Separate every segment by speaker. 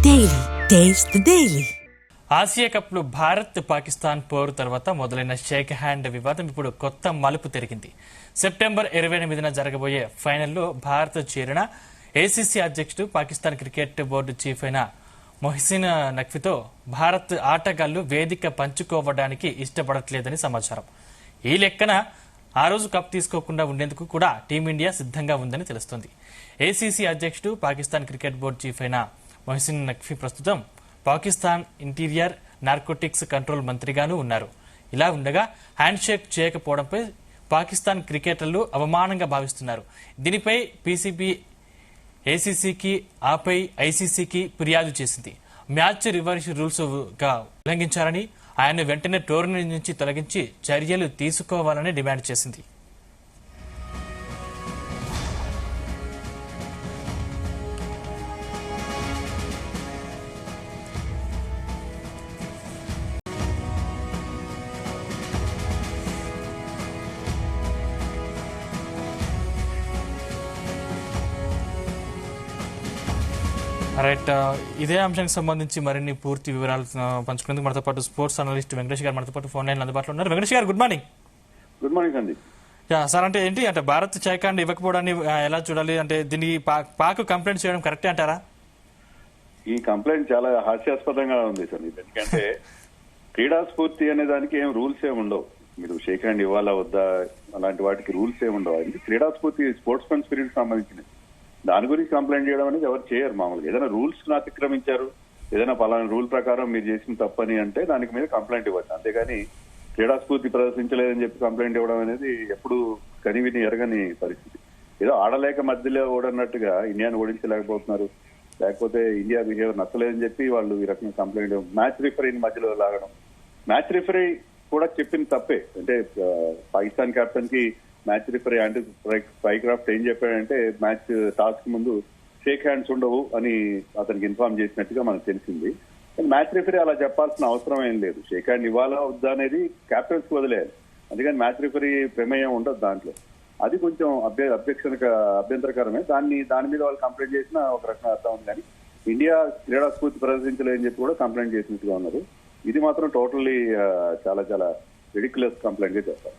Speaker 1: Daily. Taste the Daily.
Speaker 2: Asia కప్లో భారత్ పాకిస్తాన్ పోరు తర్వాత మొదలైన షేక్ హ్యాండ్ వివాదం ఇప్పుడు కొత్త మలుపు తిరిగింది. సెప్టెంబర్ 28న జరగబోయే ఫైనల్లో భారత్ చేరిన ఏసీసీ అధ్యక్షుడు పాకిస్తాన్ క్రికెట్ బోర్డు చీఫ్ అయిన మొహసిన్ నఖ్వీతో భారత్ ఆటగాళ్లు వేదిక పంచుకోవడానికి ఇష్టపడట్లేదని సమాచారం. ఈ లెక్కన ఆ రోజు కప్ తీసుకోకుండా ఉండేందుకు కూడా టీమిండియా సిద్ధంగా ఉందని తెలుస్తోంది. ఏసీసీ అధ్యక్షుడు పాకిస్తాన్ క్రికెట్ బోర్డు చీఫ్ అయిన మొహసిన్ నఖ్వీ ప్రస్తుతం పాకిస్తాన్ ఇంటీరియర్ నార్కోటిక్స్ కంట్రోల్ మంత్రిగానూ ఉన్నారు. ఇలా ఉండగా హ్యాండ్ షేక్ చేయకపోవడంపై పాకిస్తాన్ క్రికెటర్లు అవమానంగా భావిస్తున్నారు. దీనిపై పీసీబీ ఏసీసీకి ఆపై ఐసీసీకి ఫిర్యాదు చేసింది. మ్యాచ్ రివర్స్ రూల్స్ గా ఉల్లంఘించారని ఆయన వెంటనే టోర్నీ నుంచి తొలగించి చర్యలు తీసుకోవాలని డిమాండ్ చేసింది. రైట్, ఇదే అంశానికి సంబంధించి మరిన్ని పూర్తి వివరాలు పంచుకునేందుకు మనతో పాటు స్పోర్ట్స్ అనలిస్ట్ వెంకటేష్ గారు మనతో పాటు ఫోన్ లైన్ అందుబాటులో ఉన్నారు. వెంకటేష్ గారు, గుడ్ మార్నింగ్.
Speaker 3: గుడ్ మార్నింగ్ అండి.
Speaker 2: సార్, అంటే ఏంటి అంటే భారత్ షేక్ హ్యాండ్ ఇవ్వకపోవడాన్ని ఎలా చూడాలి? అంటే దీన్ని పాక్ కంప్లైంట్ చేయడం కరెక్టే అంటారా?
Speaker 3: ఈ కంప్లైంట్ చాలా హాస్యాస్పదంగా ఉంది సార్. ఎందుకంటే క్రీడా స్ఫూర్తి అనే దానికి ఏం రూల్స్ ఏమి ఉండవు. మీరు షేక్ హ్యాండ్ ఇవ్వాలా వద్దా అలాంటి వాటికి రూల్స్ ఏమి ఉండవు. అది క్రీడా స్ఫూర్తి స్పోర్ట్స్ మెన్ స్పిరిట్ సంబంధించినది. దాని గురించి కంప్లైంట్ చేయడం అనేది ఎవరు చేయరు మామూలుగా. ఏదైనా రూల్స్ అతిక్రమించారు, ఏదైనా పలానా రూల్ ప్రకారం మీరు చేసిన తప్పని అంటే దానికి మీద కంప్లైంట్ ఇవ్వచ్చు. అంతేగాని క్రీడా స్ఫూర్తి ప్రదర్శించలేదని చెప్పి కంప్లైంట్ ఇవ్వడం అనేది ఎప్పుడు కనివిని ఎరగని పరిస్థితి. ఏదో ఆడలేక మధ్యలో ఓడన్నట్టుగా ఇండియాను ఓడించలేకపోతున్నారు, లేకపోతే ఇండియా బిహేవియర్ నచ్చలేదని చెప్పి వాళ్ళు ఈ రకంగా కంప్లైంట్ మ్యాచ్ రిఫరీని మధ్యలో లాగడం. మ్యాచ్ రిఫరీ కూడా చెప్పిన తప్పే. అంటే పాకిస్తాన్ కెప్టెన్ కి మ్యాచ్ రిఫరీ యాంటీ స్పైక్రాఫ్ట్ ఏం చెప్పాడంటే మ్యాచ్ టాస్క్ ముందు షేక్ హ్యాండ్స్ ఉండవు అని అతనికి ఇన్ఫార్మ్ చేసినట్టుగా మనకు తెలిసింది. కానీ మ్యాచ్ రిఫరీ అలా చెప్పాల్సిన అవసరం ఏం లేదు. షేక్ హ్యాండ్ ఇవ్వాలా వద్దా అనేది కెప్టెన్స్ కు వదిలేయాలి. అందుకని మ్యాచ్ రిఫరీ ప్రమేయం ఉండదు దాంట్లో. అది కొంచెం అభ్యంతరకరమే. దాని మీద వాళ్ళు కంప్లైంట్ చేసినా ఒక రకంగా అర్థం ఉంది. కానీ ఇండియా క్రీడా స్ఫూర్తి ప్రదర్శించలేదని చెప్పి కూడా కంప్లైంట్ చేసినట్టుగా ఉన్నారు. ఇది మాత్రం టోటల్లీ చాలా చాలా రిడిక్యులస్ కంప్లైంట్ గా చేస్తారు.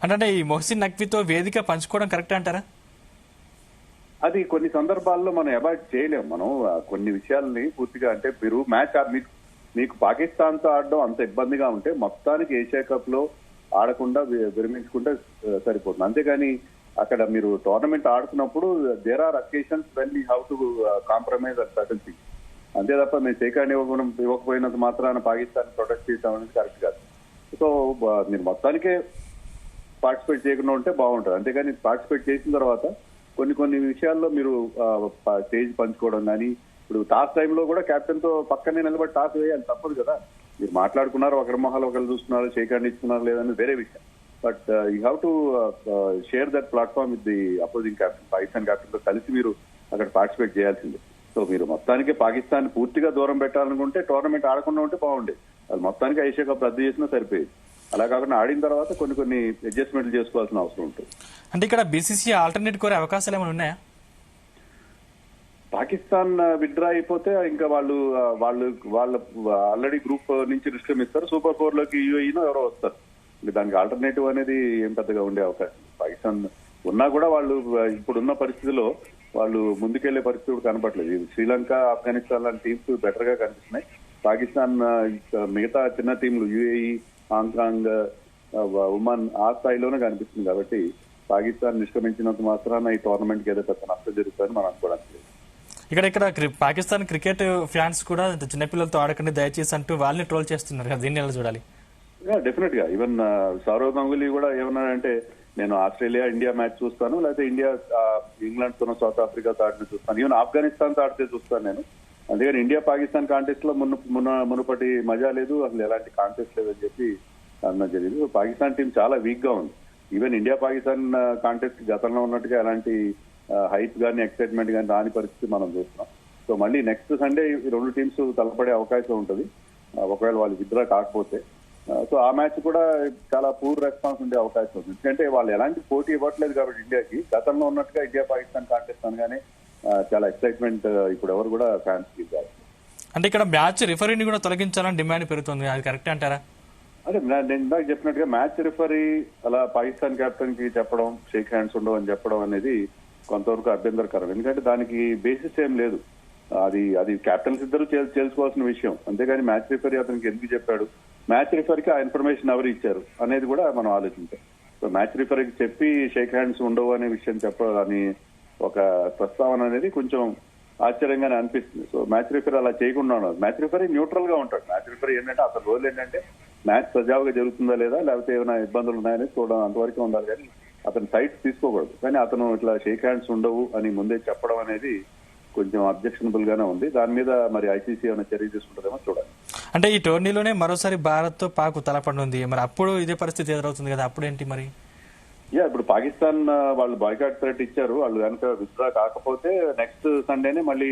Speaker 2: అంటే ఈ మొహసిన్ నఖ్వీతో వేదిక పంచుకోవడం కరెక్ట్ అంటారా?
Speaker 3: అది కొన్ని సందర్భాల్లో మనం అవాయిడ్ చేయలేము. మనం కొన్ని విషయాల్ని పూర్తిగా అంటే మీరు మ్యాచ్ మీకు పాకిస్తాన్ తో ఆడడం అంత ఇబ్బందిగా ఉంటే మొత్తానికి ఏషియా కప్ లో ఆడకుండా విరమించుకుంటే సరిపోతుంది. అంతేగాని అక్కడ మీరు టోర్నమెంట్ ఆడుతున్నప్పుడు there are occasions when you have to compromise at certain things. అంతే తప్ప మేము షేక్ హ్యాండ్ ఇవ్వకపోయినంత మాత్రాన పాకిస్తాన్ ప్రొటెక్ట్ చేసాం అనేది కరెక్ట్ కాదు. సో మీరు మొత్తానికే పార్టిసిపేట్ చేయకుండా ఉంటే బాగుంటుంది. అంతేగాని పార్టిసిపేట్ చేసిన తర్వాత కొన్ని విషయాల్లో మీరు స్టేజ్ పంచుకోవడం కానీ, ఇప్పుడు టాస్ టైంలో కూడా కెప్టెన్ తో పక్కనే నిలబడి టాస్ వేయాలి, తప్పదు కదా. మీరు మాట్లాడుకున్నారు, ఒకరి మొహాలు ఒకరు చూస్తున్నారు, షేక్ హ్యాండ్ ఇస్తున్నారు లేదని వేరే విషయం. But you have to share that platform with the opposing captain. Pakistan captain తో కలిసి మీరు అక్కడ పార్టిసిపేట్ చేయాల్సిందే. సో మీరు మొత్తానికి పాకిస్తాన్ పూర్తిగా దూరం పెట్టాలనుకుంటే టోర్నమెంట్ ఆడకుండా ఉంటే బాగుండేది. అది మొత్తానికి ఏషియా కప్ రద్దు చేసినా సరిపోయేది. అలా కాకుండా ఆడిన తర్వాత కొన్ని అడ్జస్ట్మెంట్లు చేసుకోవాల్సిన అవసరం ఉంటుంది.
Speaker 2: అంటే ఇక్కడ బీసీసీ ఆల్టర్నేట్ కోరే అవకాశాలు ఏమైనా ఉన్నాయా?
Speaker 3: పాకిస్తాన్ విత్డ్రా అయిపోతే ఇంకా వాళ్ళు ఆల్రెడీ గ్రూప్ నుంచి నిష్క్రమిస్తారు. సూపర్ 4 లోకి యూఏఈనో ఎవరో వస్తారు. దానికి ఆల్టర్నేటివ్ అనేది ఏం పెద్దగా ఉండే అవకాశం. పాకిస్తాన్ ఉన్నా కూడా వాళ్ళు ఇప్పుడున్న పరిస్థితిలో వాళ్ళు ముందుకెళ్లే పరిస్థితి కనపట్లేదు. శ్రీలంక, ఆఫ్ఘనిస్తాన్ లాంటి టీమ్స్ బెటర్ గా కనిపిస్తున్నాయి. పాకిస్తాన్ మిగతా చిన్న టీంలు యూఏఈ, హాంకాంగ్, ఒమాన్ ఆ స్థాయిలోనే కనిపిస్తుంది. కాబట్టి పాకిస్తాన్ నిష్క్రమించినంత మాత్రాన ఈ టోర్నమెంట్ కి ఏదో పెద్ద నష్టం జరుగుతుందని మనం అనుకోవడానికి లేదు.
Speaker 2: ఇక్కడ పాకిస్తాన్ క్రికెట్ ఫ్యాన్స్ కూడా చిన్నపిల్లలతో ఆడకండి దయచేసి అంటూ వాళ్ళని ట్రోల్ చేస్తున్నారు కదా, దీన్ని ఎలా చూడాలి?
Speaker 3: డెఫినెట్ గా ఈవెన్ సౌరవ్ గంగూలీ కూడా ఏమన్నాడంటే నేను ఆస్ట్రేలియా ఇండియా మ్యాచ్ చూస్తాను, లేకపోతే ఇండియా ఇంగ్లాండ్ తోనో సౌత్ ఆఫ్రికాతో ఆడితే చూస్తాను, ఈవెన్ ఆఫ్ఘనిస్తాన్ తో ఆడితే చూస్తాను నేను. అందుకని ఇండియా పాకిస్తాన్ కాంటెస్ట్ లో మునుపటి మజా లేదు, అసలు ఎలాంటి కాంటెస్ట్ లేదని చెప్పి అన్న జరిగింది. పాకిస్తాన్ టీం చాలా వీక్ గా ఉంది. ఈవెన్ ఇండియా పాకిస్తాన్ కాంటెస్ట్ గతంలో ఉన్నట్టుగా ఎలాంటి హైప్ గానీ ఎక్సైట్మెంట్ గానీ రాని పరిస్థితి మనం చూస్తున్నాం. సో మళ్ళీ నెక్స్ట్ సండే ఈ రెండు టీమ్స్ తలపడే అవకాశం ఉంటుంది ఒకవేళ వాళ్ళు విత్డ్రా కాకపోతే. సో ఆ మ్యాచ్ కూడా చాలా పూర్ రెస్పాన్స్ ఉండే అవకాశం ఉంది. ఎందుకంటే వాళ్ళు ఎలాంటి పోటీ ఇవ్వట్లేదు కాబట్టి ఇండియాకి. గతంలో ఉన్నట్టుగా ఇండియా పాకిస్తాన్ కాంటెస్ట్ అనగానే చాలా ఎక్సైట్మెంట్ ఇప్పుడు ఎవరు కూడా ఫ్యాన్స్ కి కాదు.
Speaker 2: అంటే ఇక్కడ మ్యాచ్ రిఫరీని కూడా తొలగించాలని డిమాండ్ పెరుగుతుంది, అది కరెక్ట్ అంటారా?
Speaker 3: అదే నేను ఇందాక చెప్పినట్టుగా మ్యాచ్ రిఫరీ అలా పాకిస్తాన్ కెప్టెన్ కి చెప్పడం షేక్ హ్యాండ్స్ ఉండవు అని చెప్పడం అనేది కొంతవరకు అభ్యంతరకరం. ఎందుకంటే దానికి బేసిస్ ఏం లేదు. అది కెప్టెన్స్ ఇద్దరు తెలుసుకోవాల్సిన విషయం. అంతేగాని మ్యాచ్ రిఫరీ అతనికి ఎందుకు చెప్పాడు, మ్యాచ్ రిఫరీకి ఆ ఇన్ఫర్మేషన్ ఎవరు ఇచ్చారు అనేది కూడా మనం ఆలోచించాం. సో మ్యాచ్ రిఫరీకి చెప్పి షేక్ హ్యాండ్స్ ఉండవు అనే విషయం చెప్పాలని ఒక ప్రస్తావన అనేది కొంచెం ఆశ్చర్యంగానే అనిపిస్తుంది. సో మ్యాచ్ రిఫరీ అలా చేయకుండా ఉన్నాడు. మ్యాచ్ రిఫరీ న్యూట్రల్ గా ఉంటాడు. మ్యాచ్ రిఫరీ ఏంటంటే అతని రోల్ ఏంటంటే మ్యాచ్ సజావుగా జరుగుతుందా లేదా, లేకపోతే ఏమైనా ఇబ్బందులు ఉన్నాయని చూడడం అంతవరకు ఉండాలి. కానీ అతను సైట్స్ తీసుకోకూడదు. కానీ అతను ఇట్లా షేక్ హ్యాండ్స్ ఉండవు అని ముందే చెప్పడం అనేది కొంచెం అబ్జెక్షనబుల్ గానే ఉంది. దాని మీద మరి ఐసీసీ ఏమైనా చర్య తీసుకుంటుందేమో చూడాలి.
Speaker 2: అంటే ఈ టోర్నీలోనే మరోసారి భారత్ తో పాక్ తలపడుంది, మరి అప్పుడు ఇదే పరిస్థితి ఎదురవుతుంది కదా, అప్పుడు ఏంటి మరి?
Speaker 3: ఇప్పుడు పాకిస్తాన్ వాళ్ళు బాయ్కాట్ థ్రెట్ ఇచ్చారు. వాళ్ళు కనుక విత్డ్రా కాకపోతే నెక్స్ట్ సండేనే మళ్ళీ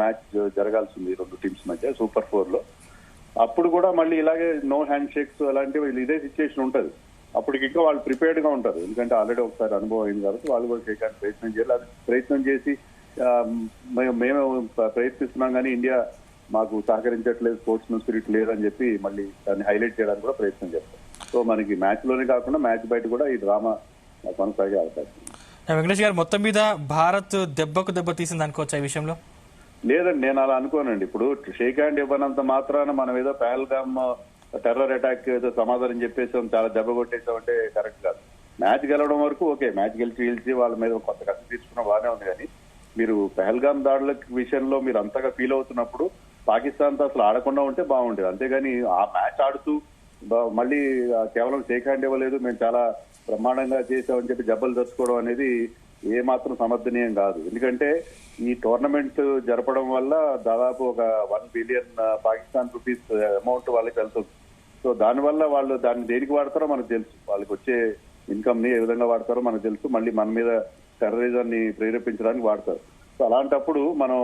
Speaker 3: మ్యాచ్ జరగాల్సింది రెండు టీమ్స్ మధ్య సూపర్ 4 లో. అప్పుడు కూడా మళ్ళీ ఇలాగే నో హ్యాండ్ షేక్స్ అలాంటివి ఇదే సిచ్యుయేషన్ ఉంటది. అప్పటికి ఇంకా వాళ్ళు ప్రిపేర్డ్ గా ఉంటారు. ఎందుకంటే ఆల్రెడీ ఒకసారి అనుభవం అయింది కాబట్టి వాళ్ళు కూడా చేయడానికి ప్రయత్నం చేయాలి. అది ప్రయత్నం చేసి మేము ప్రయత్నిస్తున్నాం కానీ ఇండియా మాకు సహకరించట్లేదు, స్పోర్ట్స్మెన్ స్పిరిట్ లేదని చెప్పి మళ్ళీ దాన్ని హైలైట్ చేయడానికి కూడా ప్రయత్నం చేస్తాం. సో మనకి మ్యాచ్ లోనే కాకుండా మ్యాచ్ బయట కూడా ఈ డ్రామా కొనసాగే అవకాశం.
Speaker 2: వెంకటేష్ గారు, మొత్తం మీద భారత్ దెబ్బకు దెబ్బ తీసింది అనుకోవచ్చు ఈ విషయంలో?
Speaker 3: లేదండి, నేను అలా అనుకోనండి. ఇప్పుడు షేక్ హ్యాండ్ ఇవ్వనంత మాత్రాన మనం ఏదో పహల్గామ్ టెర్రర్ అటాక్ ఏదో సమాధానం చెప్పేసాం, చాలా దెబ్బ కొట్టేసామంటే కరెక్ట్ కాదు. మ్యాచ్ గెలవడం వరకు ఓకే, మ్యాచ్ గెలిచి వాళ్ళ మీద కొంత కష్టం తీసుకున్న బాగానే ఉంది. కానీ మీరు పహల్గామ్ దాడుల విషయంలో మీరు అంతగా ఫీల్ అవుతున్నప్పుడు పాకిస్తాన్ తో అసలు ఆడకుండా ఉంటే బాగుండేది. అంతేగాని ఆ మ్యాచ్ ఆడుతూ మళ్ళీ కేవలం షేక్ హ్యాండ్ ఇవ్వలేదు, మేము చాలా బ్రహ్మాండంగా చేసామని చెప్పి జబ్బలు తెచ్చుకోవడం అనేది ఏ మాత్రం సమర్థనీయం కాదు. ఎందుకంటే ఈ టోర్నమెంట్ జరపడం వల్ల దాదాపు ఒక 1 బిలియన్ పాకిస్తాన్ రూపీస్ అమౌంట్ వాళ్ళకి వెళ్తుంది. సో దానివల్ల వాళ్ళు దాన్ని దేనికి వాడతారో మనకు తెలుసు, వాళ్ళకి వచ్చే ఇన్కమ్ ని ఏ విధంగా వాడతారో మనకు తెలుసు. మళ్ళీ మన మీద టెర్రరిజాన్ని ప్రేరేపించడానికి వాడతారు. సో అలాంటప్పుడు మనం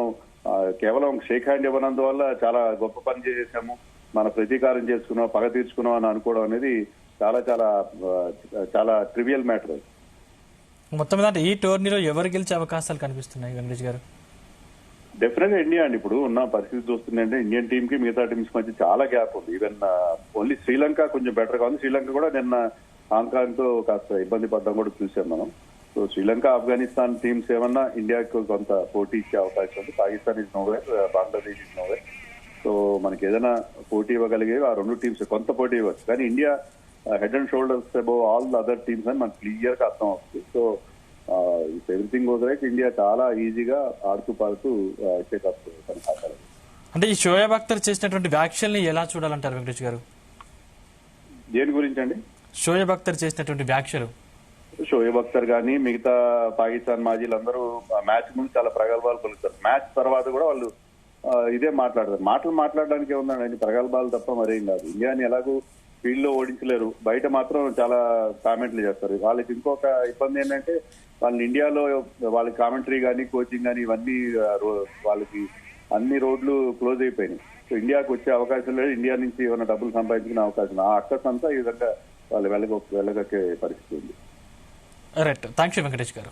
Speaker 3: కేవలం షేక్ హ్యాండ్ ఇవ్వనందువల్ల చాలా గొప్ప పని చేసాము, మన ప్రతీకారం చేసుకున్నాం, పగ తీర్చుకున్నాం అని అనుకోవడం అనేది చాలా చాలా చాలా ట్రివియల్ మ్యాటర్.
Speaker 2: మొత్తం మీద ఈ టోర్నీలో ఎవరు గెలిచే అవకాశాలు కనిపిస్తున్నాయి వెంకటేష్ గారు?
Speaker 3: డెఫినెట్ గా ఇండియా అండి. ఇప్పుడు ఉన్న పరిస్థితి చూస్తుందంటే ఇండియన్ టీమ్ కి మిగతా టీమ్స్ మధ్య చాలా గ్యాప్ ఉంది. ఈవెన్ ఓన్లీ శ్రీలంక కొంచెం బెటర్ గా ఉంది. శ్రీలంక కూడా నిన్న హాంకాంగ్ తో కాస్త ఇబ్బంది పడడం కూడా చూసాం మనం. సో శ్రీలంక, ఆఫ్ఘనిస్తాన్ టీమ్స్ ఏమన్నా ఇండియాకు కొంత పోటీ ఇచ్చే అవకాశం ఉంది. Pakistan is nowhere, Bangladesh is nowhere. So మనకి ఏదైనా పోటీ ఇవ్వగలిగే ఆ రెండు టీమ్స్ కొంత పోటీ ఇవ్వచ్చు. కానీ India head and shoulders above all the other teams అని మనకు క్లియర్ గా అర్థం అవుతుంది. So if everything goes right, India చాలా ఈజీగా ఆడుతూ పాడుతూ కొనసాగాలి.
Speaker 2: అంటే ఈ షోయబ్ అఖ్తర్ చేసినటువంటి వ్యాఖ్యల్ని ఎలా చూడాలంటారు వెంకటేష్ గారు?
Speaker 3: దేని గురించి అండి?
Speaker 2: షోయబ్ అఖ్తర్ చేసినటువంటి వ్యాఖ్యలు.
Speaker 3: షోయబ్ అఖ్తర్ కానీ మిగతా పాకిస్తాన్ మాజీలందరూ మ్యాచ్ ముందు చాలా ప్రగల్భాలు పలుకుతారు. మ్యాచ్ తర్వాత కూడా వాళ్ళు ఇదే మాట్లాడతారు. మాట్లాడడానికి ఏముందండి, ప్రగల్భాలు తప్ప మరేం కాదు. ఇండియాని ఎలాగూ ఫీల్డ్ లో ఓడించలేరు, బయట మాత్రం చాలా కామెంట్లు చేస్తారు. వాళ్ళకి ఇంకొక ఇబ్బంది ఏంటంటే వాళ్ళని ఇండియాలో వాళ్ళకి కామెంటరీ కానీ కోచింగ్ కానీ ఇవన్నీ వాళ్ళకి అన్ని రోడ్లు క్లోజ్ అయిపోయినాయి. సో ఇండియాకు వచ్చే అవకాశం లేదు, ఇండియా నుంచి ఏమైనా డబ్బులు సంపాదించుకునే అవకాశం. ఆ అక్కస్ అంతా ఈ విధంగా వాళ్ళు వెళ్ళగక్కే పరిస్థితి ఉంది.
Speaker 2: రైట్, థ్యాంక్ యూ వెంకటేష్ గారు.